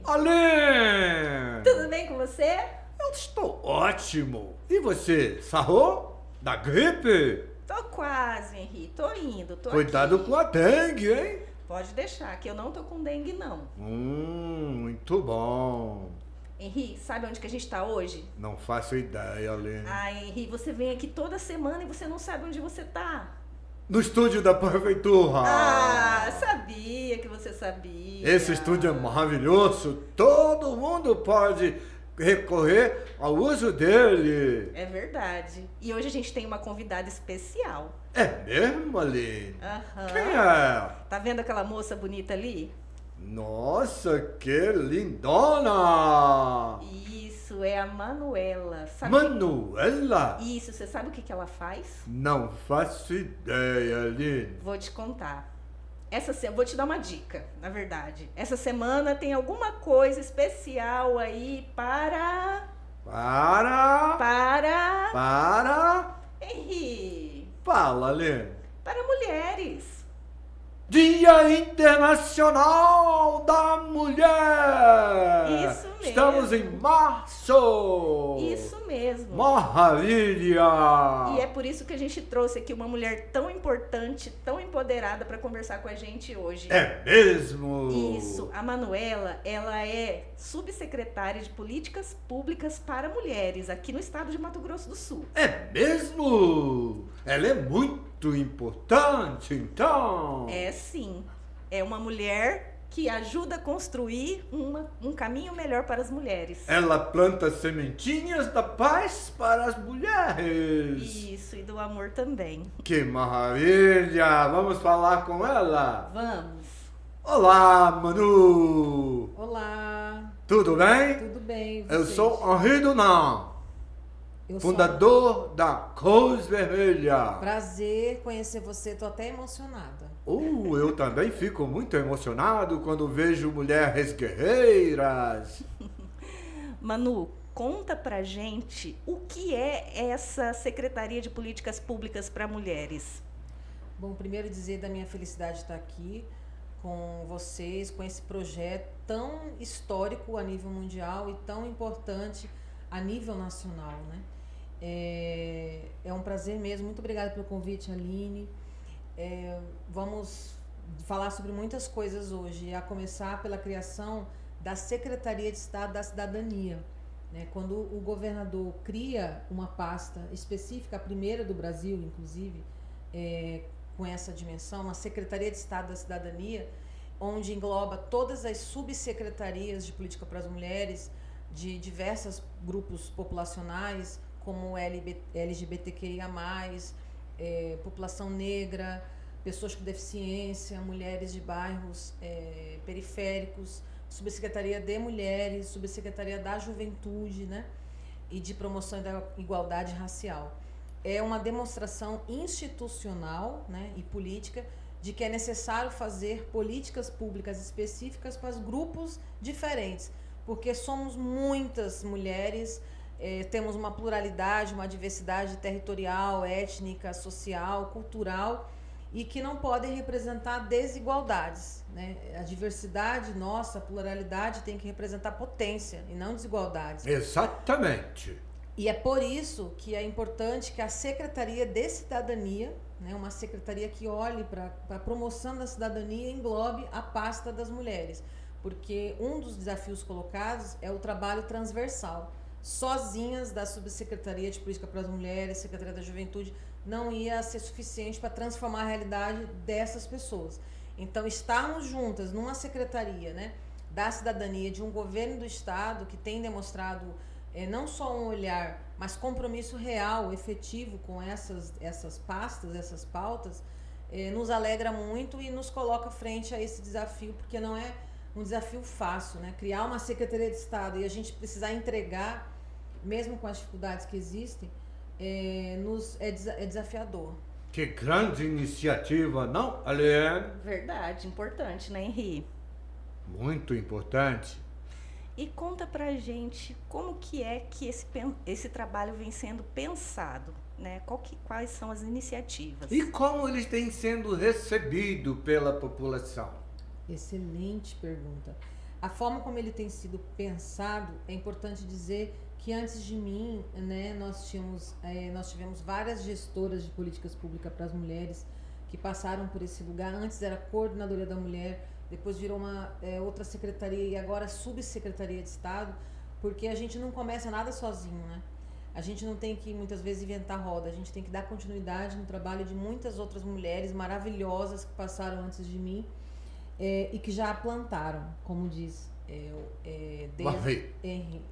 Alê! Tudo bem com você? Eu estou ótimo. E você, sarrou? Da gripe? Tô quase, Henri. Tô indo, tô Cuidado aqui. com a dengue, hein? Pode deixar, que eu não tô com dengue, não. Muito bom. Henri, sabe onde que a gente tá hoje? Não faço ideia, Alê. Henri, você vem aqui toda semana e você não sabe onde você tá. No estúdio da prefeitura. Sabia que você sabia. Esse estúdio é maravilhoso. Todo mundo pode recorrer ao uso dele. É verdade. E hoje a gente tem uma convidada especial. É mesmo, Alê? Aham. Quem é? Tá vendo aquela moça bonita ali? Nossa, que lindona! Isso, é a Manuela. Sabe Manuela? Isso, você sabe o que ela faz? Não faço ideia, Aline. Vou te contar. Vou te dar uma dica, na verdade. Essa semana tem alguma coisa especial aí para Henri, Fala, Aline. para mulheres. Dia Internacional da Mulher! Isso mesmo. Estamos em março! Isso mesmo. Maravilha! E é por isso que a gente trouxe aqui uma mulher tão importante, tão empoderada para conversar com a gente hoje. É mesmo? Isso, a Manuela, ela é subsecretária de Políticas Públicas para Mulheres aqui no estado de Mato Grosso do Sul. É mesmo? Ela é muito importante, então? É sim, é uma mulher que ajuda a construir um caminho melhor para as mulheres. Ela planta sementinhas da paz para as mulheres. Isso, e do amor também. Que maravilha! Vamos falar com ela? Vamos. Olá, Manu! Olá, Tudo bem? tudo bem? Eu vocês? sou Henri Dunant, Eu sou- fundador da Cruz Vermelha. Prazer conhecer você, tô até emocionada. Eu também fico muito emocionado quando vejo mulheres guerreiras. Manu, conta pra gente o que é essa Secretaria de Políticas Públicas para Mulheres. Bom, primeiro dizer da minha felicidade de estar aqui com vocês, com esse projeto tão histórico a nível mundial e tão importante a nível nacional, né? É um prazer mesmo, muito obrigada pelo convite, Aline. Vamos falar sobre muitas coisas hoje, a começar pela criação da Secretaria de Estado da Cidadania, né? Quando o governador cria uma pasta específica, a primeira do Brasil, inclusive, com essa dimensão, uma Secretaria de Estado da Cidadania, onde engloba todas as subsecretarias de política para as mulheres, de diversos grupos populacionais, como LGBTQIA+, população negra, pessoas com deficiência, mulheres de bairros periféricos, subsecretaria de mulheres, subsecretaria da juventude, né? E de promoção da igualdade racial. É uma demonstração institucional, né, e política de que é necessário fazer políticas públicas específicas para os grupos diferentes, porque somos muitas mulheres, temos uma pluralidade, uma diversidade territorial, étnica, social, cultural, e que não podem representar desigualdades, né? A diversidade nossa, a pluralidade tem que representar potência e não desigualdades. Exatamente. E é por isso que é importante que a Secretaria de Cidadania, né, uma secretaria que olhe para a promoção da cidadania, englobe a pasta das mulheres, porque um dos desafios colocados é o trabalho transversal. Sozinhas da Subsecretaria de Política para as Mulheres, Secretaria da Juventude, não ia ser suficiente para transformar a realidade dessas pessoas. Então, estarmos juntas numa secretaria, né, da cidadania, de um governo do Estado que tem demonstrado não só um olhar, mas compromisso real, efetivo com essas pastas, essas pautas, nos alegra muito e nos coloca frente a esse desafio, porque não é um desafio fácil, né? Criar uma Secretaria de Estado e a gente precisar entregar, mesmo com as dificuldades que existem, é desafiador. Que grande iniciativa, não, Alien? Verdade, importante, né, Henri? Muito importante. E conta pra gente como que é que esse trabalho vem sendo pensado, né? Quais são as iniciativas? E como eles têm sendo recebidos pela população? Excelente pergunta. a forma como ele tem sido pensado, é importante dizer que antes de mim, né, nós tivemos várias gestoras de políticas públicas para as mulheres que passaram por esse lugar. Antes era Coordenadoria da Mulher, depois virou uma outra secretaria e agora Subsecretaria de Estado, porque a gente não começa nada sozinho, né? A gente não tem que muitas vezes inventar roda, a gente tem que dar continuidade no trabalho de muitas outras mulheres maravilhosas que passaram antes de mim e que já plantaram, como diz Henry.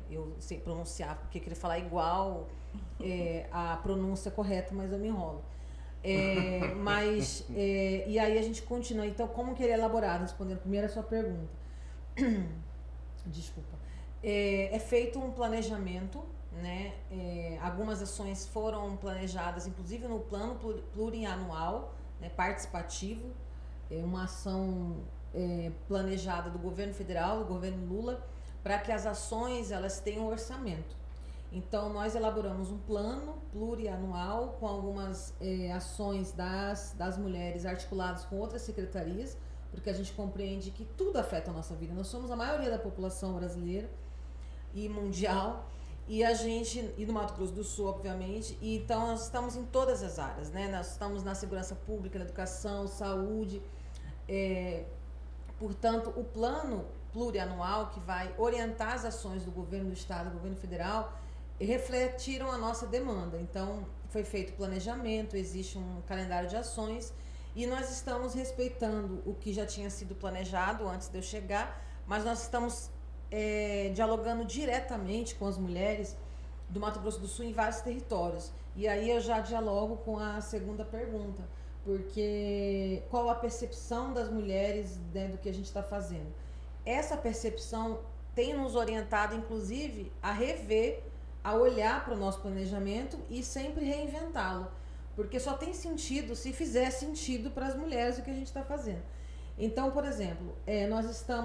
Eu sei pronunciar, porque eu queria falar igual a pronúncia correta, mas eu me enrolo. E aí a gente continua. Então, como que ele é elaborado? Respondendo primeiro a sua pergunta. Desculpa. É feito um planejamento, né? Algumas ações foram planejadas, inclusive no plano plurianual, né, participativo, uma ação planejada do governo federal, do governo Lula, para que as ações elas tenham orçamento. Então, nós elaboramos um plano plurianual com algumas ações das mulheres articuladas com outras secretarias, porque a gente compreende que tudo afeta a nossa vida. Nós somos a maioria da população brasileira e mundial, e do Mato Grosso do Sul, obviamente, e então nós estamos em todas as áreas, né? Nós estamos na segurança pública, na educação, saúde. Portanto, o plano plurianual que vai orientar as ações do governo do estado, do governo federal, refletiram a nossa demanda. Então, foi feito planejamento, existe um calendário de ações e nós estamos respeitando o que já tinha sido planejado antes de eu chegar, mas nós estamos dialogando diretamente com as mulheres do Mato Grosso do Sul em vários territórios. E aí eu já dialogo com a segunda pergunta, porque qual a percepção das mulheres, né, do que a gente está fazendo? Essa percepção tem nos orientado, inclusive, a rever, a olhar para o nosso planejamento e sempre reinventá-lo, porque só tem sentido se fizer sentido para as mulheres o que a gente está fazendo. Então, por exemplo,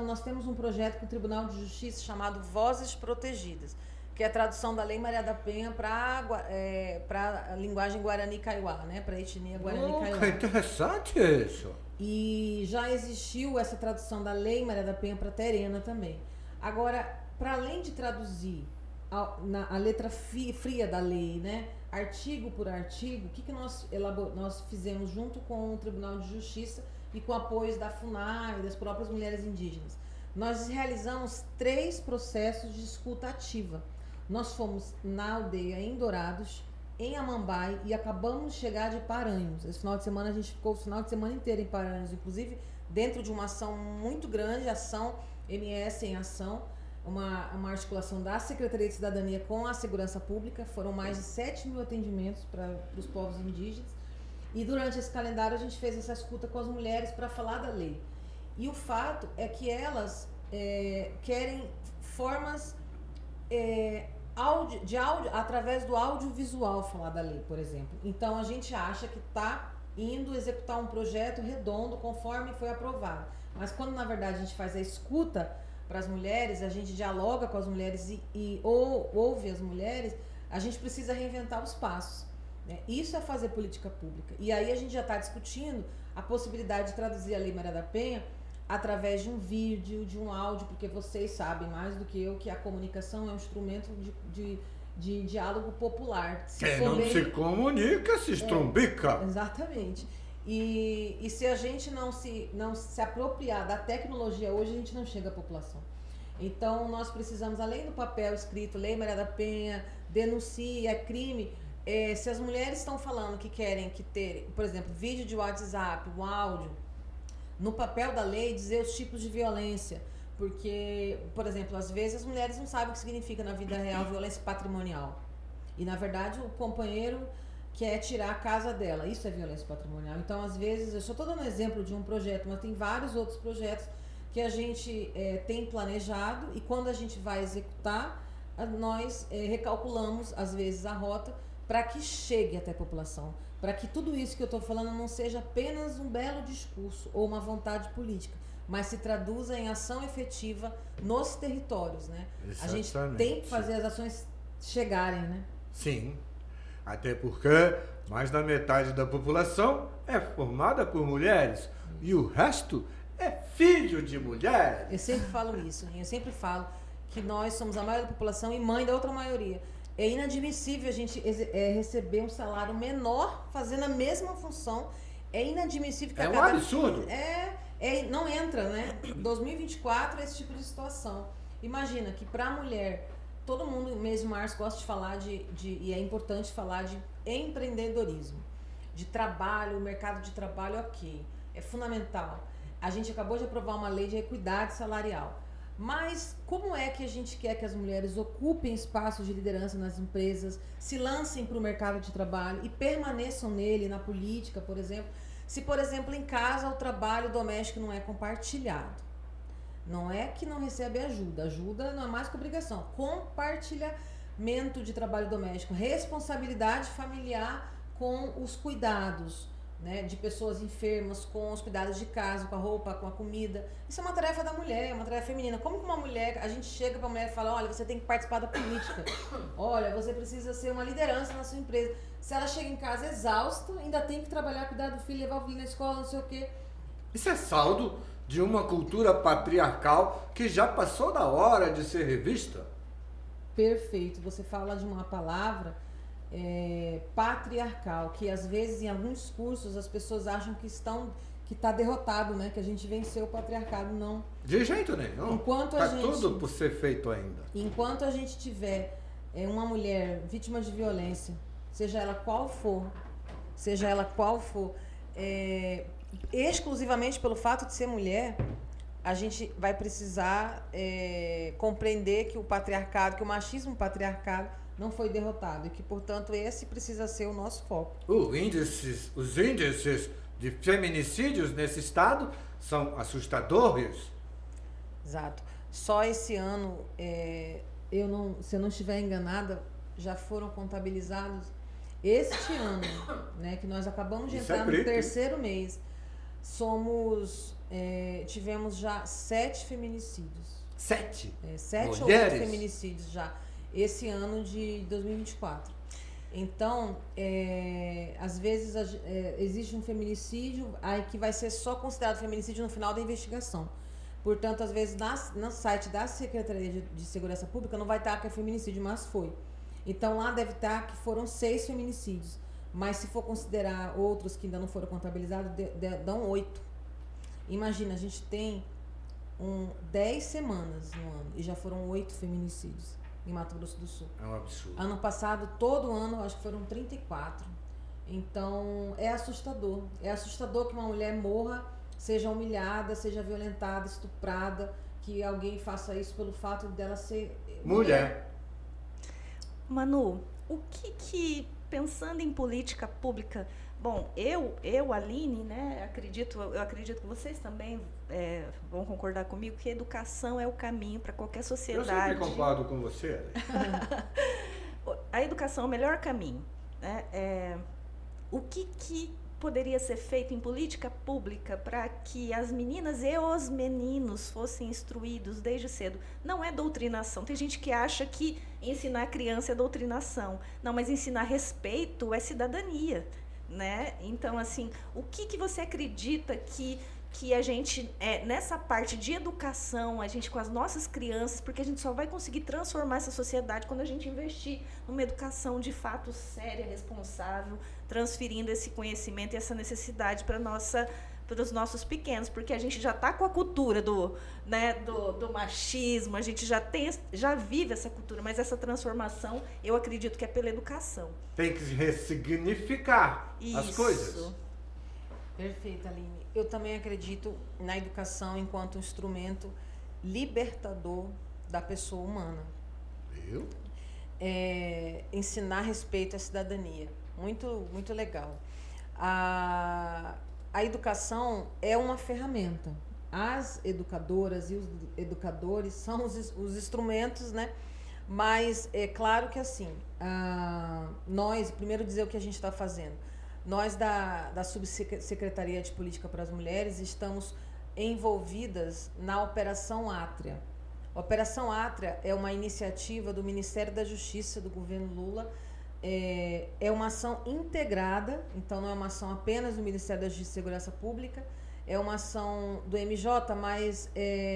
nós temos um projeto com o Tribunal de Justiça chamado Vozes Protegidas, que é a tradução da Lei Maria da Penha para a linguagem Guarani-Kaiowá, né, para a etnia Guarani-Kaiowá. Que interessante isso! E já existiu essa tradução da Lei Maria da Penha para Terena também. Agora, para além de traduzir a letra fria da lei, né, artigo por artigo, o que nós fizemos junto com o Tribunal de Justiça e com apoios da FUNAI e das próprias mulheres indígenas? Nós realizamos 3 processos de escuta ativa. Nós fomos na aldeia em Dourados, em Amambai e acabamos de chegar de Paranhos. Esse final de semana a gente ficou o final de semana inteiro em Paranhos, inclusive dentro de uma ação muito grande, ação MS em Ação, uma articulação da Secretaria de Cidadania com a Segurança Pública. Foram mais de 7.000 atendimentos para os povos indígenas. E durante esse calendário a gente fez essa escuta com as mulheres para falar da lei. E o fato é que elas querem formas através do audiovisual falar da lei, por exemplo. Então a gente acha que está indo executar um projeto redondo conforme foi aprovado. Mas quando na verdade a gente faz a escuta para as mulheres, a gente dialoga com as mulheres e ouve as mulheres, a gente precisa reinventar os passos, né? Isso é fazer política pública. E aí a gente já está discutindo a possibilidade de traduzir a Lei Maria da Penha através de um vídeo, de um áudio, porque vocês sabem mais do que eu que a comunicação é um instrumento de diálogo popular. Quem não se comunica se estrumbica. Exatamente. E se a gente não se apropriar da tecnologia hoje, a gente não chega à população. Então, nós precisamos, além do papel escrito, Lei Maria da Penha, denuncie, é crime. Se as mulheres estão falando que querem ter, por exemplo, vídeo de WhatsApp, um áudio, no papel da lei dizer os tipos de violência. Porque, por exemplo, às vezes as mulheres não sabem o que significa na vida real violência patrimonial. E, na verdade, o companheiro quer tirar a casa dela. Isso é violência patrimonial. Então, às vezes, eu só estou dando exemplo de um projeto, mas tem vários outros projetos que a gente tem planejado e quando a gente vai executar, nós recalculamos, às vezes, a rota para que chegue até a população. Para que tudo isso que eu estou falando não seja apenas um belo discurso ou uma vontade política, mas se traduza em ação efetiva nos territórios, né? Exatamente. A gente tem que fazer as ações chegarem, né? Sim, até porque mais da metade da população é formada por mulheres e o resto é filho de mulher. Eu sempre falo isso, eu sempre falo que nós somos a maioria da população e mãe da outra maioria. É inadmissível a gente receber um salário menor fazendo a mesma função. É inadmissível que É um absurdo. não entra, né? 2024 é esse tipo de situação. Imagina que para a mulher, todo mundo, no mês de março, gosta de falar e é importante falar de empreendedorismo, de trabalho, o mercado de trabalho, ok, é fundamental. A gente acabou de aprovar uma lei de equidade salarial. Mas como é que a gente quer que as mulheres ocupem espaços de liderança nas empresas, se lancem para o mercado de trabalho e permaneçam nele, na política, por exemplo, se, por exemplo, em casa o trabalho doméstico não é compartilhado? Não é que não recebe ajuda não é mais que obrigação. Compartilhamento de trabalho doméstico, responsabilidade familiar com os cuidados, né, de pessoas enfermas, com os cuidados de casa, com a roupa, com a comida. Isso é uma tarefa da mulher, é uma tarefa feminina. Como que uma mulher, a gente chega para a mulher e fala, olha, você tem que participar da política, olha, você precisa ser uma liderança na sua empresa. Se ela chega em casa exausta, ainda tem que trabalhar, cuidar do filho, levar o filho na escola, não sei o quê. Isso é saldo de uma cultura patriarcal que já passou da hora de ser revista. Perfeito, você fala de uma palavra patriarcal, que às vezes em alguns discursos as pessoas acham que está derrotado, né? Que a gente venceu o patriarcado, não. De jeito nenhum. Tá tudo por ser feito ainda. Enquanto a gente tiver uma mulher vítima de violência, seja ela qual for, exclusivamente pelo fato de ser mulher, a gente vai precisar compreender que o patriarcado, que o machismo patriarcado não foi derrotado e que, portanto, esse precisa ser o nosso foco. Os índices de feminicídios nesse estado são assustadores. Exato. Só esse ano, se eu não estiver enganada, já foram contabilizados este ano, né, que nós acabamos de entrar no terceiro mês. Tivemos já 7 feminicídios. 7? 7 ou 8 feminicídios já, esse ano de 2024. Então, às vezes existe um feminicídio aí que vai ser só considerado feminicídio no final da investigação. Portanto, às vezes no site da Secretaria de Segurança Pública não vai estar que é feminicídio, mas foi. Então lá deve estar que foram 6 feminicídios. Mas se for considerar outros que ainda não foram contabilizados, dão 8. Imagina, a gente tem 10 semanas no ano e já foram 8 feminicídios em Mato Grosso do Sul. É um absurdo. Ano passado, todo ano, acho que foram 34. Então, é assustador. É assustador que uma mulher morra, seja humilhada, seja violentada, estuprada, que alguém faça isso pelo fato dela ser mulher. Manu, o que pensando em política pública, bom, eu Aline, né, eu acredito que vocês também vão concordar comigo que a educação é o caminho para qualquer sociedade. Eu sempre concordo com você. A educação é o melhor caminho, né? O que poderia ser feito em política pública para que as meninas e os meninos fossem instruídos desde cedo? Não é doutrinação. Tem gente que acha que ensinar a criança é doutrinação. Não, mas ensinar respeito é cidadania, né? Então, assim, o que você acredita que a gente, nessa parte de educação, a gente com as nossas crianças, porque a gente só vai conseguir transformar essa sociedade quando a gente investir numa educação de fato séria, responsável, transferindo esse conhecimento e essa necessidade para os nossos pequenos, porque a gente já está com a cultura do machismo, a gente já vive essa cultura, mas essa transformação eu acredito que é pela educação. Tem que ressignificar as coisas. Perfeito, Aline. Eu também acredito na educação enquanto instrumento libertador da pessoa humana. Viu? Ensinar respeito à cidadania. Muito, muito legal. A educação é uma ferramenta. As educadoras e os educadores são os instrumentos, né? Mas é claro que assim, nós, primeiro dizer o que a gente está fazendo. Nós da Subsecretaria de Política para as Mulheres estamos envolvidas na Operação Átria. A Operação Átria é uma iniciativa do Ministério da Justiça do governo Lula. É uma ação integrada, então não é uma ação apenas do Ministério da Justiça e Segurança Pública, é uma ação do MJ, mas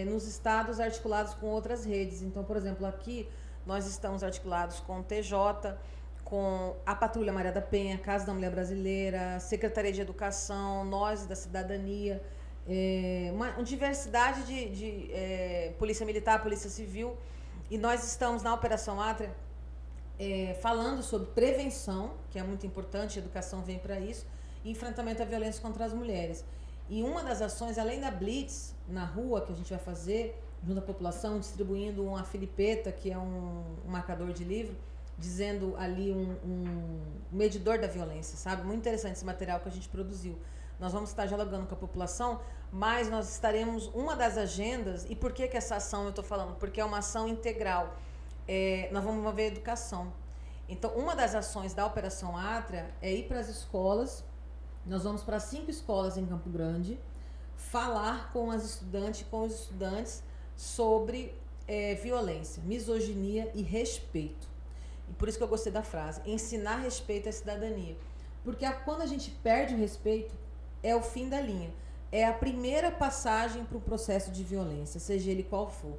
nos estados articulados com outras redes. Então, por exemplo, aqui nós estamos articulados com o TJ, com a Patrulha Maria da Penha, Casa da Mulher Brasileira, Secretaria de Educação, Nós da Cidadania, uma diversidade de Polícia Militar, Polícia Civil, e nós estamos na Operação Átria falando sobre prevenção, que é muito importante, a educação vem para isso, e enfrentamento à violência contra as mulheres. E uma das ações, além da Blitz na rua, que a gente vai fazer, junto à população, distribuindo uma filipeta, que é um marcador de livro, dizendo ali um medidor da violência, sabe? Muito interessante esse material que a gente produziu. Nós vamos estar dialogando com a população, mas nós estaremos, uma das agendas, e por que essa ação eu estou falando? Porque é uma ação integral. Nós vamos mover a educação. Então, uma das ações da Operação Átria é ir para as escolas. Nós vamos para 5 escolas em Campo Grande, falar com as estudantes, com os estudantes sobre violência, misoginia e respeito. E por isso que eu gostei da frase, ensinar respeito à cidadania. Porque quando a gente perde o respeito, é o fim da linha. É a primeira passagem para o processo de violência, seja ele qual for.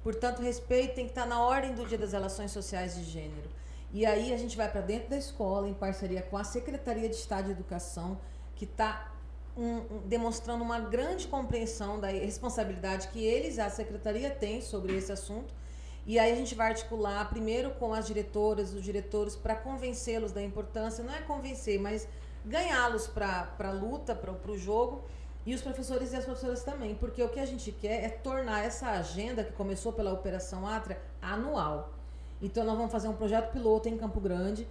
Portanto, o respeito tem que estar na ordem do Dia das Relações Sociais de Gênero. E aí a gente vai para dentro da escola, em parceria com a Secretaria de Estado de Educação, que está demonstrando uma grande compreensão da responsabilidade que a Secretaria tem sobre esse assunto. E aí a gente vai articular primeiro com as diretoras, os diretores, para convencê-los da importância, não é convencer, mas ganhá-los para a luta, para o jogo, e os professores e as professoras também, porque o que a gente quer é tornar essa agenda, que começou pela Operação Átria, anual. Então nós vamos fazer um projeto piloto em Campo Grande,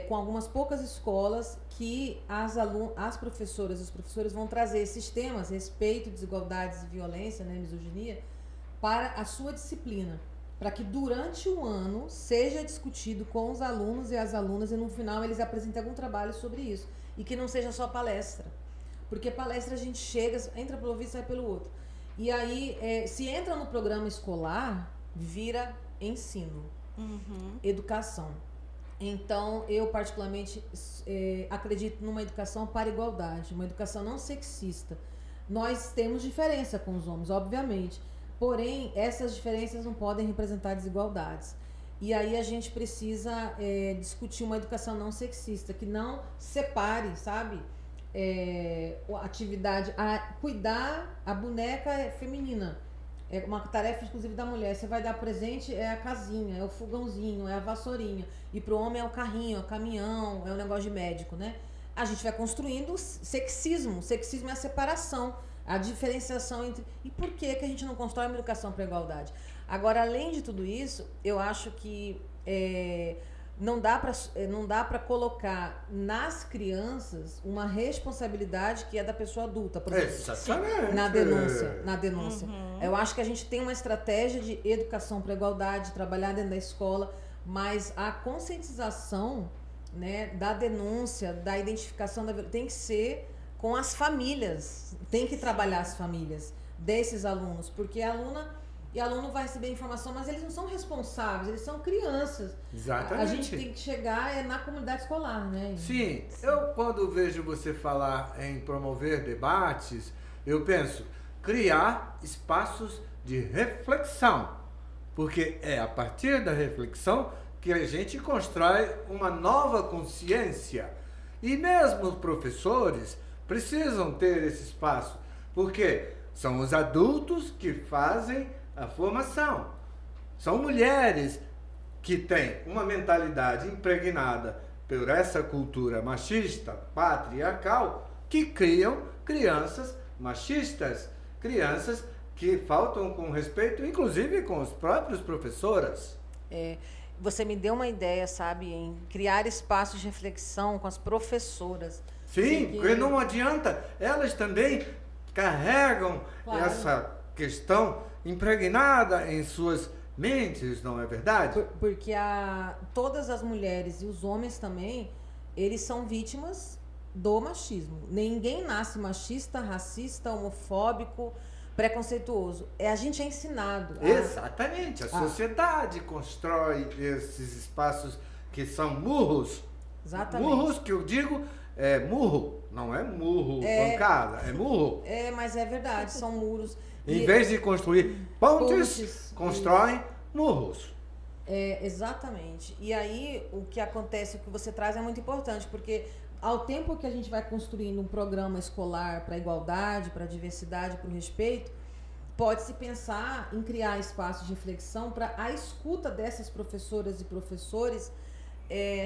com algumas poucas escolas, que as professoras e os professores vão trazer esses temas, respeito, desigualdades e violência, né, misoginia, para a sua disciplina, para que durante o ano seja discutido com os alunos e as alunas, e no final eles apresentem algum trabalho sobre isso, e que não seja só palestra, porque palestra a gente chega, entra pelo ouvido e sai pelo outro, e aí se entra no programa escolar, vira ensino, educação. Então eu particularmente acredito numa educação para igualdade, uma educação não sexista. Nós temos diferença com os homens, obviamente, porém essas diferenças não podem representar desigualdades. E aí a gente precisa discutir uma educação não sexista, que não separe, sabe, a atividade, cuidar, a boneca é feminina, é uma tarefa exclusiva da mulher. Você vai dar presente, é a casinha, é o fogãozinho, é a vassourinha, e pro homem é o carrinho, é o caminhão, é o negócio de médico, né? A gente vai construindo sexismo é a separação, a diferenciação entre... E por que a gente não constrói uma educação para a igualdade? Agora, além de tudo isso, eu acho que não dá para colocar nas crianças uma responsabilidade que é da pessoa adulta, por exemplo. Exatamente. Na denúncia. Eu acho que a gente tem uma estratégia de educação para a igualdade, trabalhar dentro da escola, mas a conscientização, né, da denúncia, da identificação da violência, tem que ser com as famílias, tem que trabalhar as famílias desses alunos, porque a aluna e aluno vai receber informação, mas eles não são responsáveis, eles são crianças. Exatamente. A gente tem que chegar na comunidade escolar, né? Sim, eu quando vejo você falar em promover debates, eu penso criar espaços de reflexão, porque é a partir da reflexão que a gente constrói uma nova consciência. E mesmo os professores precisam ter esse espaço, porque são os adultos que fazem a formação. São mulheres que têm uma mentalidade impregnada por essa cultura machista, patriarcal, que criam crianças machistas, crianças que faltam com respeito, inclusive com as próprias professoras. Você me deu uma ideia, sabe, em criar espaços de reflexão com as professoras. Sim, porque não adianta, elas também carregam essa questão impregnada em suas mentes, não é verdade? Porque todas as mulheres e os homens também, eles são vítimas do machismo. Ninguém nasce machista, racista, homofóbico, preconceituoso. A gente é ensinado. Exatamente. A sociedade constrói esses espaços que são murros. Exatamente. Murros, que eu digo, é murro, não é murro, pancada, é murro. Mas é verdade, são muros. Em vez de construir pontes, constroem murros. Exatamente. E aí, o que acontece, o que você traz é muito importante, porque ao tempo que a gente vai construindo um programa escolar para a igualdade, para a diversidade, para o respeito, pode-se pensar em criar espaços de reflexão para a escuta dessas professoras e professores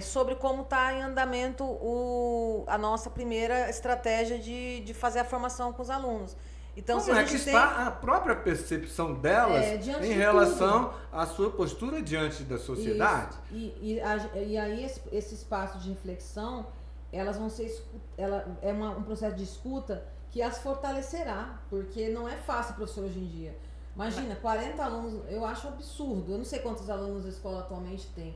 sobre como está em andamento a nossa primeira estratégia de fazer a formação com os alunos. Então, como é que está a própria percepção delas em relação à sua postura diante da sociedade? E aí esse espaço de reflexão, elas vão ser um processo de escuta que as fortalecerá, porque não é fácil, professor, hoje em dia. Imagina, 40 alunos, eu acho absurdo. Eu não sei quantos alunos a escola atualmente tem,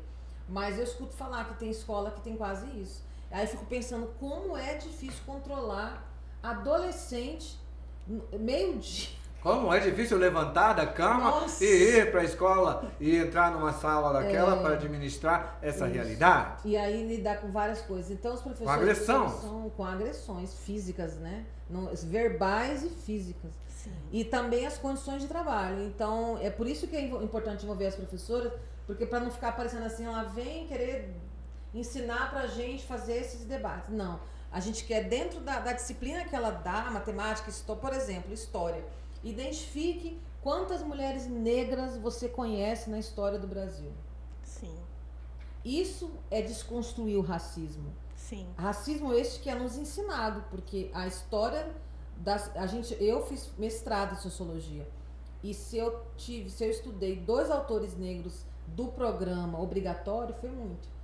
mas eu escuto falar que tem escola que tem quase isso. Aí eu fico pensando como é difícil controlar adolescente meio-dia. Como é difícil levantar da cama e ir para a escola e entrar numa sala daquela para administrar essa realidade. E aí lidar com várias coisas. Então os professores com agressão. São com agressões físicas, né? Verbais e físicas. Sim. E também as condições de trabalho. Então é por isso que é importante envolver as professoras, porque para não ficar parecendo assim, ela vem querer ensinar pra gente fazer esses debates. Não. A gente quer, dentro da disciplina que ela dá, matemática, por exemplo, história, identifique quantas mulheres negras você conhece na história do Brasil. Sim. Isso é desconstruir o racismo. Sim. Racismo este que é nos ensinado, porque a história eu fiz mestrado em sociologia. E se eu estudei 2 autores negros do programa obrigatório, foi muito.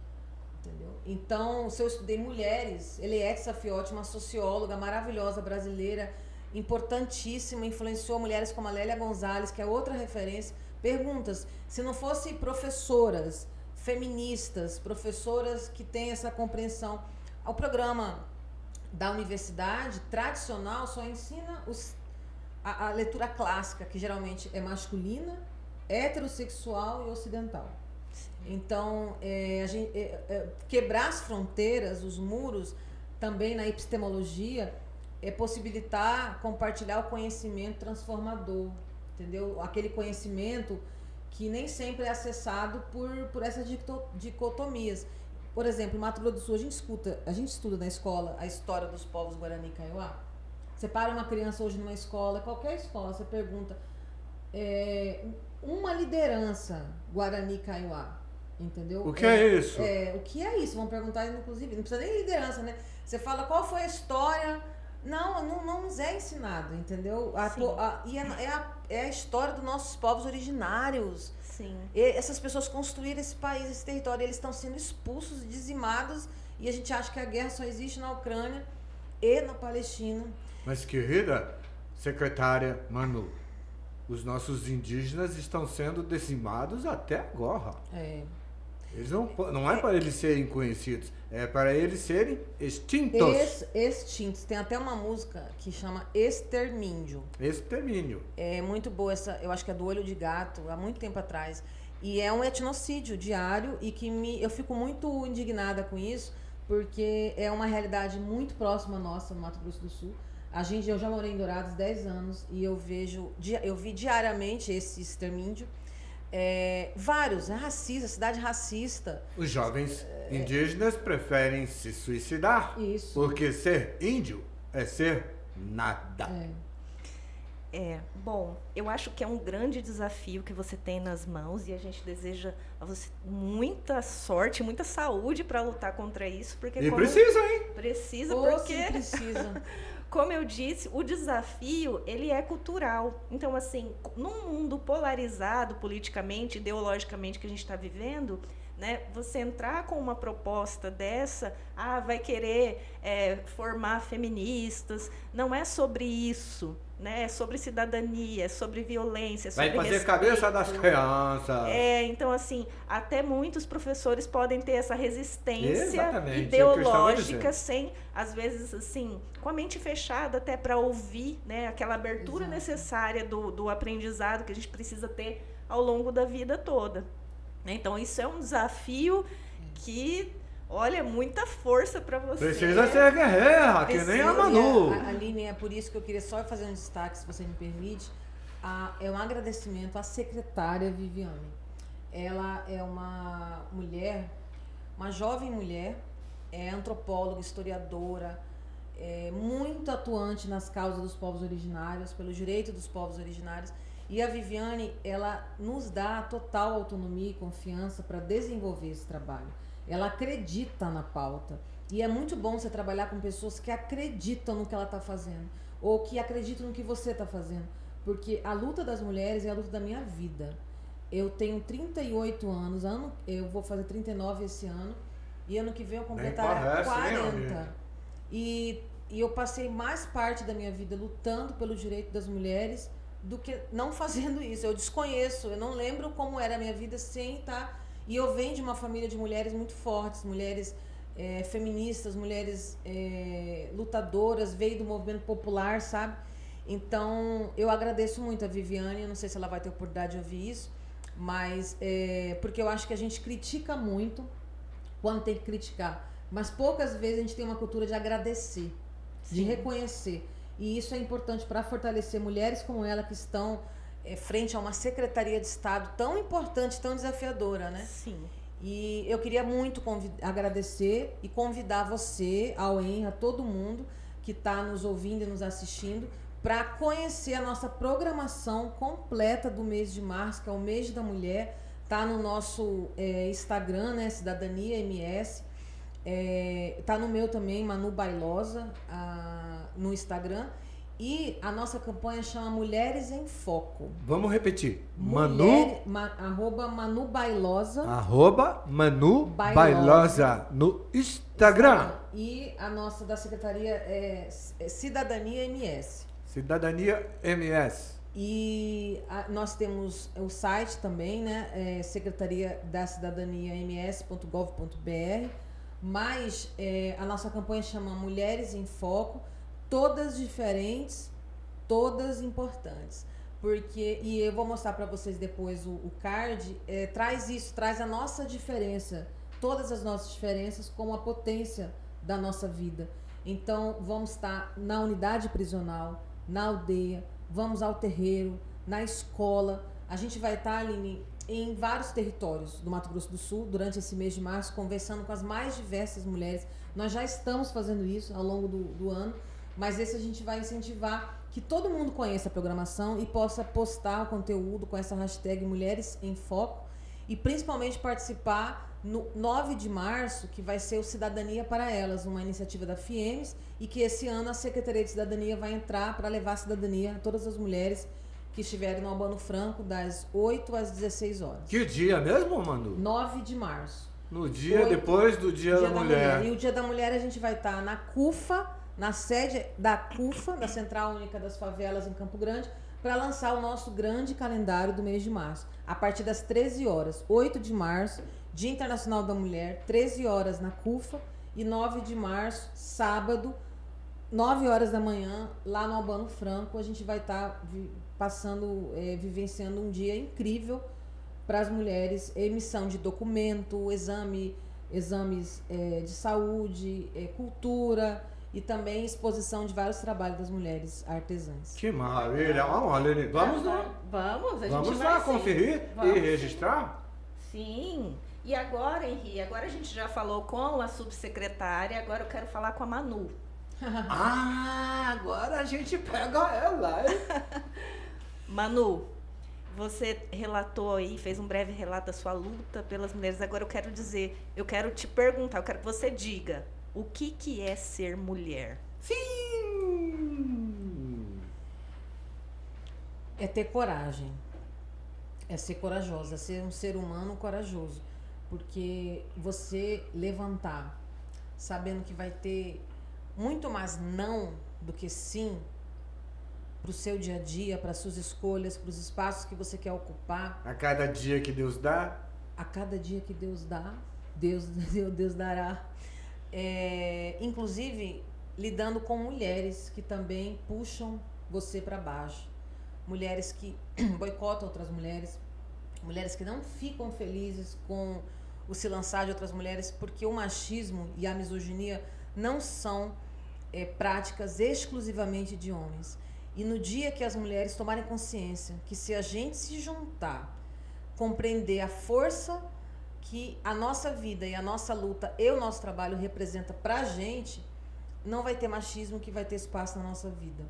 Entendeu? Então, se eu estudei mulheres, Eliette Safiotti, uma socióloga maravilhosa brasileira, importantíssima, influenciou mulheres como a Lélia Gonzalez, que é outra referência. Perguntas, se não fossem professoras feministas, professoras que têm essa compreensão, o programa da universidade tradicional só ensina a leitura clássica, que geralmente é masculina, heterossexual e ocidental. Então, quebrar as fronteiras, os muros, também na epistemologia, é possibilitar compartilhar o conhecimento transformador, entendeu? Aquele conhecimento que nem sempre é acessado por essas dicotomias. Por exemplo, em Mato Grosso do Sul, a gente estuda na escola a história dos povos Guarani e Kaiowá. Você para uma criança hoje numa escola, qualquer escola, você pergunta uma liderança Guarani e Kaiowá. Entendeu? O que é isso? O que é isso? Vão perguntar, inclusive, não precisa nem liderança, né? Você fala qual foi a história. Não nos é ensinado, entendeu? É a história dos nossos povos originários. Sim. E essas pessoas construíram esse país, esse território, eles estão sendo expulsos e dizimados, e a gente acha que a guerra só existe na Ucrânia e na Palestina. Mas, querida secretária Manu, os nossos indígenas estão sendo dizimados até agora. Eles não é para eles serem conhecidos, é para eles serem extintos. Extintos. Tem até uma música que chama Extermínio. Extermínio. É muito boa essa, eu acho que é do Olho de Gato, há muito tempo atrás. E é um etnocídio diário e que eu fico muito indignada com isso, porque é uma realidade muito próxima nossa no Mato Grosso do Sul. Eu já morei em Dourados 10 anos e eu vi diariamente esse extermínio. Vários, racista, cidade racista. Os jovens indígenas preferem se suicidar. Isso. Porque ser índio é ser nada. Bom, eu acho que é um grande desafio que você tem nas mãos e a gente deseja a você muita sorte, muita saúde para lutar contra isso. Porque precisa, hein? Precisa, porque precisa. Como eu disse, o desafio, ele é cultural. Então, assim, num mundo polarizado politicamente, ideologicamente que a gente está vivendo, né, você entrar com uma proposta dessa, vai querer formar feministas, não é sobre isso, né? É sobre cidadania, é sobre violência, é sobre vai fazer respeito. Cabeça das crianças. Então, assim, até muitos professores podem ter essa resistência Exatamente, ideológica, sem, às vezes, assim, com a mente fechada até para ouvir, né, aquela abertura necessária do aprendizado que a gente precisa ter ao longo da vida toda. Então, isso é um desafio que Olha, muita força para você. Precisa ser guerreira, que nem a Manu. Aline, é por isso que eu queria só fazer um destaque, se você me permite. É um agradecimento à secretária Viviane. Ela é uma mulher, uma jovem mulher, é antropóloga, historiadora, muito atuante nas causas dos povos originários, pelo direito dos povos originários. E a Viviane, ela nos dá total autonomia e confiança para desenvolver esse trabalho. Ela acredita na pauta. E é muito bom você trabalhar com pessoas que acreditam no que ela está fazendo. Ou que acreditam no que você está fazendo. Porque a luta das mulheres é a luta da minha vida. Eu tenho 38 anos, eu vou fazer 39 esse ano. E ano que vem eu completar 40. E eu passei mais parte da minha vida lutando pelo direito das mulheres do que não fazendo isso. Eu desconheço, eu não lembro como era a minha vida sem estar... E eu venho de uma família de mulheres muito fortes, mulheres feministas, mulheres lutadoras, veio do movimento popular, sabe? Então, eu agradeço muito a Viviane, eu não sei se ela vai ter oportunidade de ouvir isso, mas porque eu acho que a gente critica muito quando tem que criticar, mas poucas vezes a gente tem uma cultura de agradecer, sim, de reconhecer. E isso é importante para fortalecer mulheres como ela que estão frente a uma Secretaria de Estado tão importante, tão desafiadora, né? Sim. E eu queria muito agradecer e convidar você, a a todo mundo que está nos ouvindo e nos assistindo, para conhecer a nossa programação completa do mês de março, que é o mês da mulher. Tá no nosso Instagram, né, Cidadania MS. Tá no meu também, Manu Bailosa, no Instagram. E a nossa campanha chama Mulheres em Foco. Vamos repetir. Arroba Manu Bailosa. Arroba Manu Bailosa no Instagram. E a nossa da secretaria é Cidadania MS. Cidadania MS. E nós temos o site também, né? Secretaria da Cidadania ms.gov.br. Mas a nossa campanha chama Mulheres em Foco. Todas diferentes, todas importantes. E eu vou mostrar para vocês depois o card, traz a nossa diferença, todas as nossas diferenças como a potência da nossa vida. Então, vamos estar na unidade prisional, na aldeia, vamos ao terreiro, na escola. A gente vai estar, Aline, em vários territórios do Mato Grosso do Sul, durante esse mês de março, conversando com as mais diversas mulheres. Nós já estamos fazendo isso ao longo do ano. Mas esse a gente vai incentivar que todo mundo conheça a programação e possa postar o conteúdo com essa hashtag Mulheres em Foco e principalmente participar no 9 de março, que vai ser o Cidadania para Elas, uma iniciativa da FIEMES, e que esse ano a Secretaria de Cidadania vai entrar para levar a cidadania a todas as mulheres que estiverem no Albano Franco das 8 às 16 horas. Que dia mesmo, Manu? 9 de março. No dia depois do Dia da Mulher. E o Dia da Mulher a gente vai estar na CUFA, na sede da CUFA, da Central Única das Favelas em Campo Grande, para lançar o nosso grande calendário do mês de março. A partir das 13 horas, 8 de março, Dia Internacional da Mulher, 13 horas na CUFA, e 9 de março, sábado, 9 horas da manhã, lá no Albano Franco, a gente vai estar vivenciando um dia incrível para as mulheres, emissão de documento, exames de saúde, cultura, e também exposição de vários trabalhos das mulheres artesãs. Que maravilha! Aline, vamos lá. Vamos lá conferir e registrar? Sim. E agora, Henri, a gente já falou com a subsecretária, agora eu quero falar com a Manu. Agora a gente pega ela, hein? Manu, você relatou aí, fez um breve relato da sua luta pelas mulheres. Agora eu quero te perguntar, eu quero que você diga. O que é ser mulher? Sim! É ter coragem. É ser corajosa, ser um ser humano corajoso. Porque você levantar, sabendo que vai ter muito mais não do que sim, para o seu dia a dia, para as suas escolhas, para os espaços que você quer ocupar. A cada dia que Deus dá. A cada dia que Deus dá, Deus dará. Inclusive lidando com mulheres que também puxam você para baixo, mulheres que boicotam outras mulheres, mulheres que não ficam felizes com o se lançar de outras mulheres, porque o machismo e a misoginia não são práticas exclusivamente de homens. E no dia que as mulheres tomarem consciência que se a gente se juntar, compreender a força que a nossa vida e a nossa luta e o nosso trabalho representa pra gente, não vai ter machismo que vai ter espaço na nossa vida.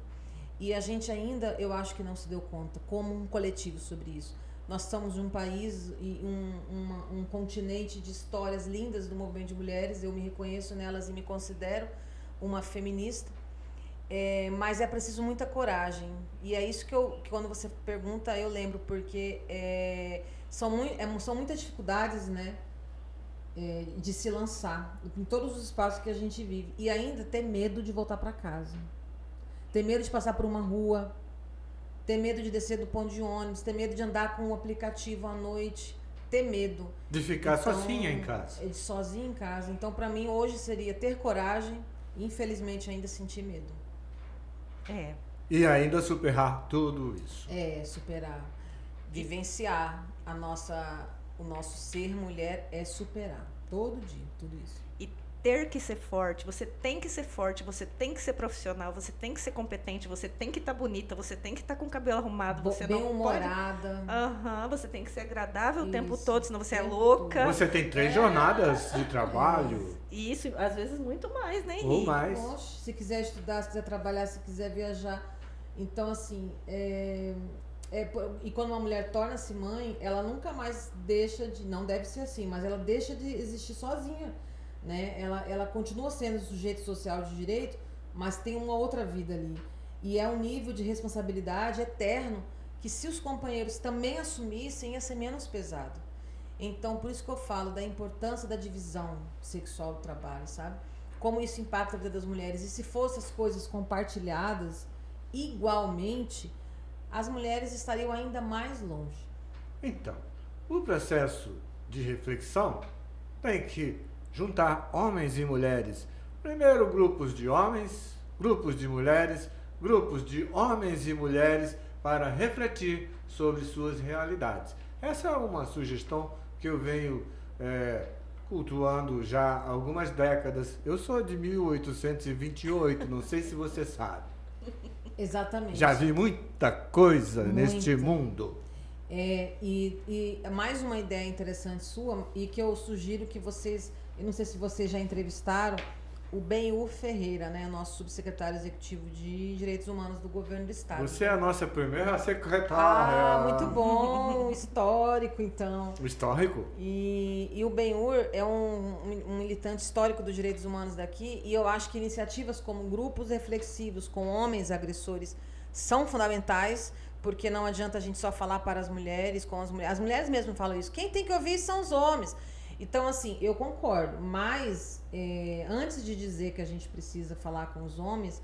E a gente ainda, eu acho que não se deu conta, como um coletivo, sobre isso. Nós somos um país e um continente de histórias lindas do movimento de mulheres, eu me reconheço nelas e me considero uma feminista, mas é preciso muita coragem. E é isso que quando você pergunta, eu lembro, porque são muitas dificuldades, né, de se lançar em todos os espaços que a gente vive. E ainda ter medo de voltar para casa. Ter medo de passar por uma rua, ter medo de descer do ponto de ônibus, ter medo de andar com um aplicativo à noite, ter medo. De ficar sozinha em casa. Sozinha em casa. Então, para mim, hoje seria ter coragem e, infelizmente, ainda sentir medo. E ainda superar tudo isso. Superar. Vivenciar o nosso ser mulher é superar. Todo dia, tudo isso. Ter que ser forte, você tem que ser forte, você tem que ser profissional, você tem que ser competente, você tem que estar bonita, você tem que estar com o cabelo arrumado, você bem não humorada. Você tem que ser agradável o tempo Isso. todo, senão você é louca. Você tem 3 jornadas de trabalho. E isso, às vezes, muito mais, né, Henrique? Ou mais. Poxa, se quiser estudar, se quiser trabalhar, se quiser viajar. Então, assim, e quando uma mulher torna-se mãe, ela nunca mais deixa de... Não deve ser assim, mas ela deixa de existir sozinha. Né? Ela continua sendo sujeito social de direito, mas tem uma outra vida ali. E é um nível de responsabilidade eterno que, se os companheiros também assumissem, ia ser menos pesado. Então, por isso que eu falo da importância da divisão sexual do trabalho, sabe? Como isso impacta a vida das mulheres. E se fossem as coisas compartilhadas igualmente, as mulheres estariam ainda mais longe. Então, o processo de reflexão tem que juntar homens e mulheres. Primeiro, grupos de homens, grupos de mulheres, grupos de homens e mulheres, para refletir sobre suas realidades. Essa é uma sugestão que eu venho cultuando já há algumas décadas. Eu sou de 1828, não sei se você sabe. Exatamente. Já vi muita coisa neste mundo. E mais uma ideia interessante sua, e que eu sugiro que vocês... Eu não sei se vocês já entrevistaram o Benhur Ferreira, né, nosso subsecretário executivo de Direitos Humanos do Governo do Estado. Você é a nossa primeira secretária. Muito bom, histórico, então. Histórico? E o Benhur é um militante histórico dos direitos humanos daqui, e eu acho que iniciativas como grupos reflexivos com homens agressores são fundamentais, porque não adianta a gente só falar para as mulheres, com as mulheres. As mulheres mesmo falam isso. Quem tem que ouvir são os homens. Então, assim, eu concordo, mas antes de dizer que a gente precisa falar com os homens,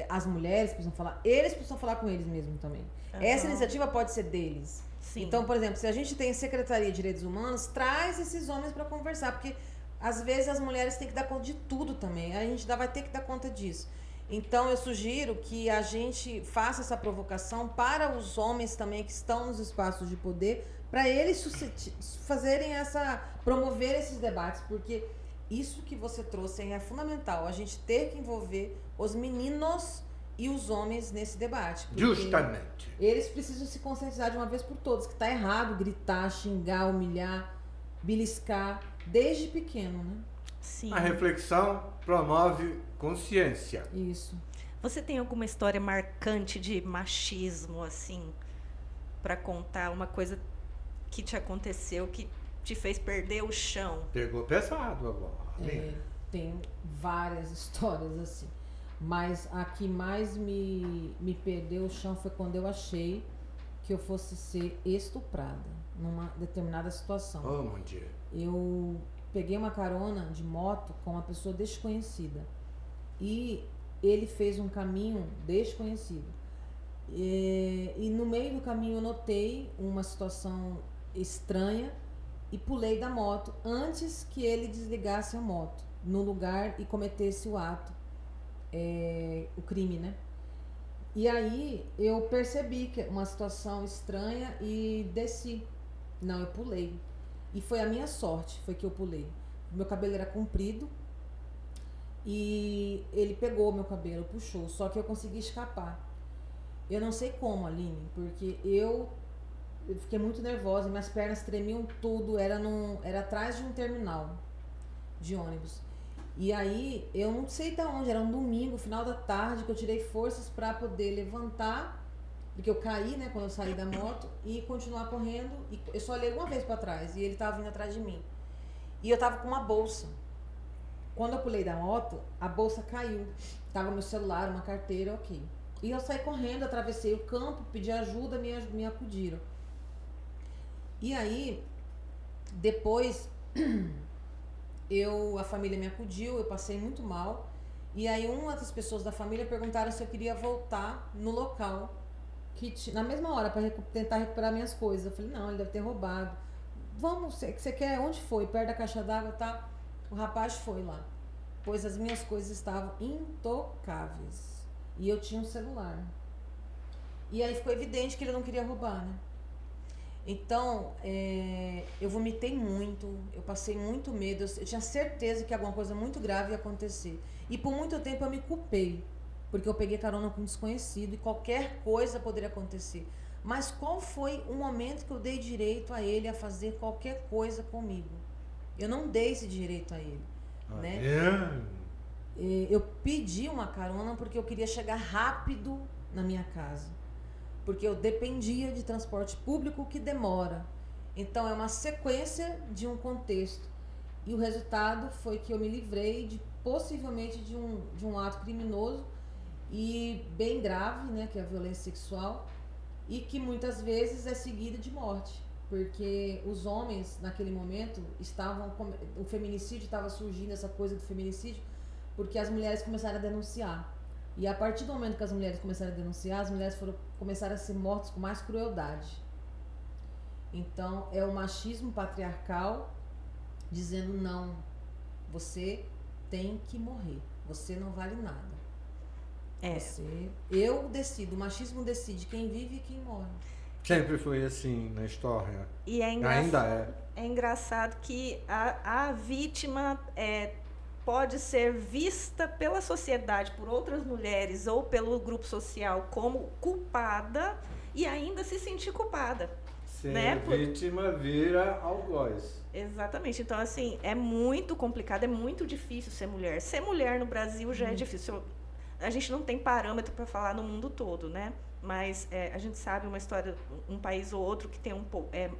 as mulheres precisam falar, eles precisam falar com eles mesmos também. Essa iniciativa pode ser deles. Sim. Então, por exemplo, se a gente tem Secretaria de Direitos Humanos, traz esses homens para conversar, porque às vezes as mulheres têm que dar conta de tudo também, a gente vai ter que dar conta disso. Então, eu sugiro que a gente faça essa provocação para os homens também que estão nos espaços de poder, para eles fazerem promover esses debates, porque isso que você trouxe é fundamental, a gente ter que envolver os meninos e os homens nesse debate. Justamente. Eles precisam se conscientizar de uma vez por todas que está errado gritar, xingar, humilhar, beliscar, desde pequeno, né? Sim. A reflexão promove consciência. Isso. Você tem alguma história marcante de machismo, assim, para contar? Uma coisa que te aconteceu, que te fez perder o chão? Pegou pesado agora. Tem várias histórias assim, mas a que mais me perdeu o chão foi quando eu achei que eu fosse ser estuprada numa determinada situação. Oh, meu Deus. Eu peguei uma carona de moto com uma pessoa desconhecida e ele fez um caminho desconhecido. E no meio do caminho eu notei uma situação estranha e pulei da moto antes que ele desligasse a moto no lugar e cometesse o ato, o crime, né? E aí eu percebi que uma situação estranha e desci. Não, eu pulei. E foi a minha sorte, foi que eu pulei. Meu cabelo era comprido e ele pegou meu cabelo, puxou, só que eu consegui escapar. Eu não sei como, Aline, porque eu fiquei muito nervosa, minhas pernas tremiam tudo, era atrás de um terminal de ônibus. E aí, eu não sei de onde, era um domingo, final da tarde, que eu tirei forças para poder levantar, porque eu caí, né, quando eu saí da moto, e continuar correndo. E eu só olhei uma vez para trás e ele tava vindo atrás de mim. E eu tava com uma bolsa. Quando eu pulei da moto, a bolsa caiu. Tava meu celular, uma carteira, ok. E eu saí correndo, atravessei o campo, pedi ajuda, me acudiram. E aí, depois, a família me acudiu, eu passei muito mal. E aí, uma das pessoas da família perguntaram se eu queria voltar no local, na mesma hora, para tentar recuperar minhas coisas. Eu falei, não, ele deve ter roubado. Vamos, você quer? Onde foi? Perto da caixa d'água, tá? O rapaz foi lá, pois as minhas coisas estavam intocáveis. E eu tinha um celular. E aí ficou evidente que ele não queria roubar, né? Então, eu vomitei muito, eu passei muito medo, eu tinha certeza que alguma coisa muito grave ia acontecer. E por muito tempo eu me culpei, porque eu peguei carona com um desconhecido e qualquer coisa poderia acontecer. Mas qual foi o momento que eu dei direito a ele a fazer qualquer coisa comigo? Eu não dei esse direito a ele, né? Eu pedi uma carona porque eu queria chegar rápido na minha casa. Porque eu dependia de transporte público que demora. Então é uma sequência de um contexto. E o resultado foi que eu me livrei possivelmente de um ato criminoso e bem grave, né, que é a violência sexual, e que muitas vezes é seguida de morte. Porque os homens, naquele momento, o feminicídio estava surgindo, essa coisa do feminicídio, porque as mulheres começaram a denunciar. E a partir do momento que as mulheres começaram a denunciar, as mulheres começaram a ser mortas com mais crueldade. Então, é o machismo patriarcal dizendo, não, você tem que morrer, você não vale nada. Eu decido, o machismo decide quem vive e quem morre. Sempre foi assim na história. E ainda é. É engraçado que a vítima pode ser vista pela sociedade, por outras mulheres ou pelo grupo social como culpada e ainda se sentir culpada. Ser né? vítima vira algoz. Exatamente. Então, assim, é muito complicado, é muito difícil ser mulher. Ser mulher no Brasil já é difícil. A gente não tem parâmetro para falar no mundo todo, né? Mas a gente sabe uma história, um país ou outro que tem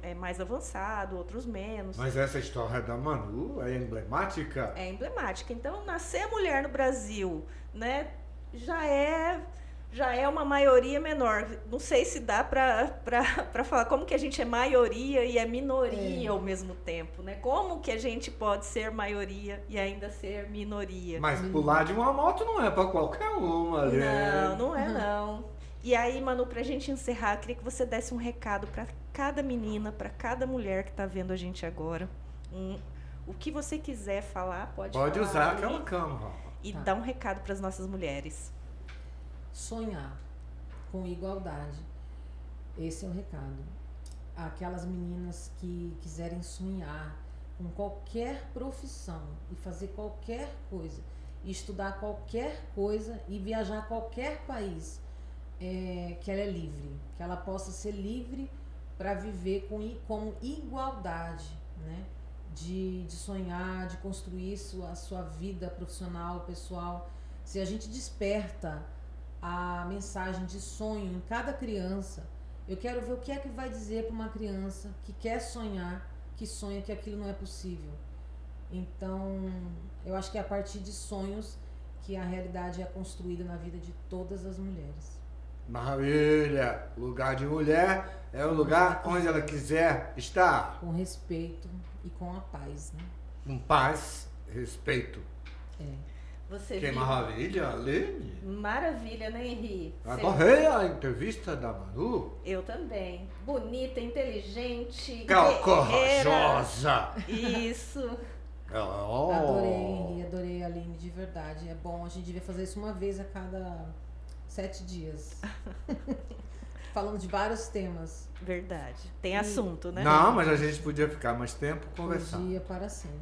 é mais avançado, outros menos. Mas essa história da Manu é emblemática? É emblemática. Então, nascer mulher no Brasil, né, já é uma maioria menor. Não sei se dá para falar como que a gente é maioria e é minoria ao mesmo tempo, né? Como que a gente pode ser maioria e ainda ser minoria? Mas pular de uma moto não é para qualquer uma, né? Não é não. E aí, Manu, pra gente encerrar, eu queria que você desse um recado para cada menina, para cada mulher que tá vendo a gente agora. O que você quiser falar, pode falar. Pode usar aquela câmera. E dar um recado para as nossas mulheres. Sonhar com igualdade. Esse é o recado. Aquelas meninas que quiserem sonhar com qualquer profissão e fazer qualquer coisa, e estudar qualquer coisa e viajar a qualquer país, que ela é livre, que ela possa ser livre para viver com igualdade, né? De sonhar, de construir a sua vida profissional, pessoal. Se a gente desperta a mensagem de sonho em cada criança, eu quero ver o que é que vai dizer para uma criança que quer sonhar, que sonha que aquilo não é possível. Então, eu acho que é a partir de sonhos que a realidade é construída na vida de todas as mulheres. Maravilha! Lugar de mulher é o lugar onde ela quiser estar. Com respeito e com a paz, né? Com paz, respeito. Você que viu? Maravilha, Aline. Maravilha, né, Henri? Adorei a entrevista da Manu. Eu também. Bonita, inteligente, corajosa. Isso. Adorei, Henri, adorei a Aline, de verdade. É bom, a gente devia fazer isso uma vez a cada 7 dias. falando de vários temas. Verdade. Tem assunto, né? Não, mas a gente podia ficar mais tempo conversando. Podia para sempre.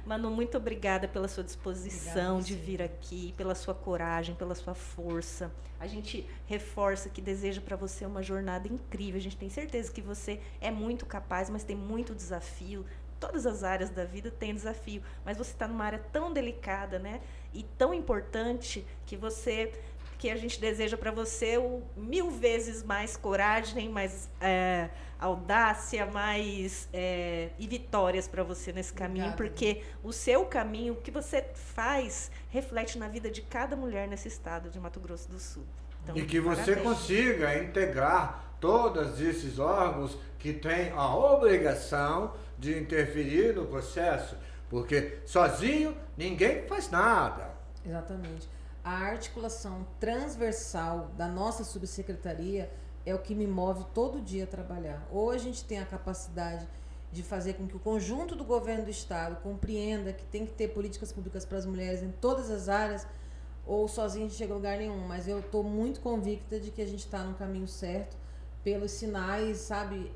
Manu, muito obrigada pela sua disposição Obrigada, de sim. vir aqui, pela sua coragem, pela sua força. A gente reforça que deseja para você uma jornada incrível. A gente tem certeza que você é muito capaz, mas tem muito desafio. Todas as áreas da vida têm desafio, mas você está numa área tão delicada, né? E tão importante que a gente deseja para você 1000 vezes mais coragem, mais audácia, mais e vitórias para você nesse caminho, Obrigada. porque o seu caminho, o que você faz, reflete na vida de cada mulher nesse estado de Mato Grosso do Sul. Então, E que você parabéns. consiga integrar todos esses órgãos que têm a obrigação de interferir no processo, porque sozinho ninguém faz nada. Exatamente. A articulação transversal da nossa subsecretaria é o que me move todo dia a trabalhar. Ou a gente tem a capacidade de fazer com que o conjunto do governo do estado compreenda que tem que ter políticas públicas para as mulheres em todas as áreas, ou sozinho a gente chega a lugar nenhum. Mas eu estou muito convicta de que a gente está no caminho certo pelos sinais, sabe,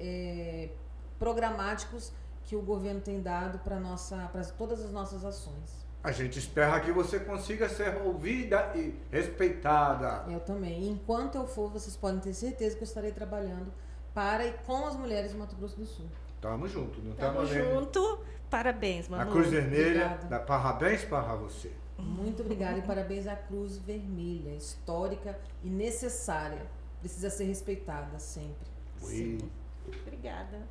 programáticos que o governo tem dado para todas as nossas ações. A gente espera que você consiga ser ouvida e respeitada. Eu também. Enquanto eu for, vocês podem ter certeza que eu estarei trabalhando para e com as mulheres do Mato Grosso do Sul. Tamo junto, não Tamo junto. Parabéns, A Manu. Cruz Vermelha Obrigada. dá parabéns para você. Muito obrigada e parabéns à Cruz Vermelha, histórica e necessária. Precisa ser respeitada sempre. Ui. Obrigada.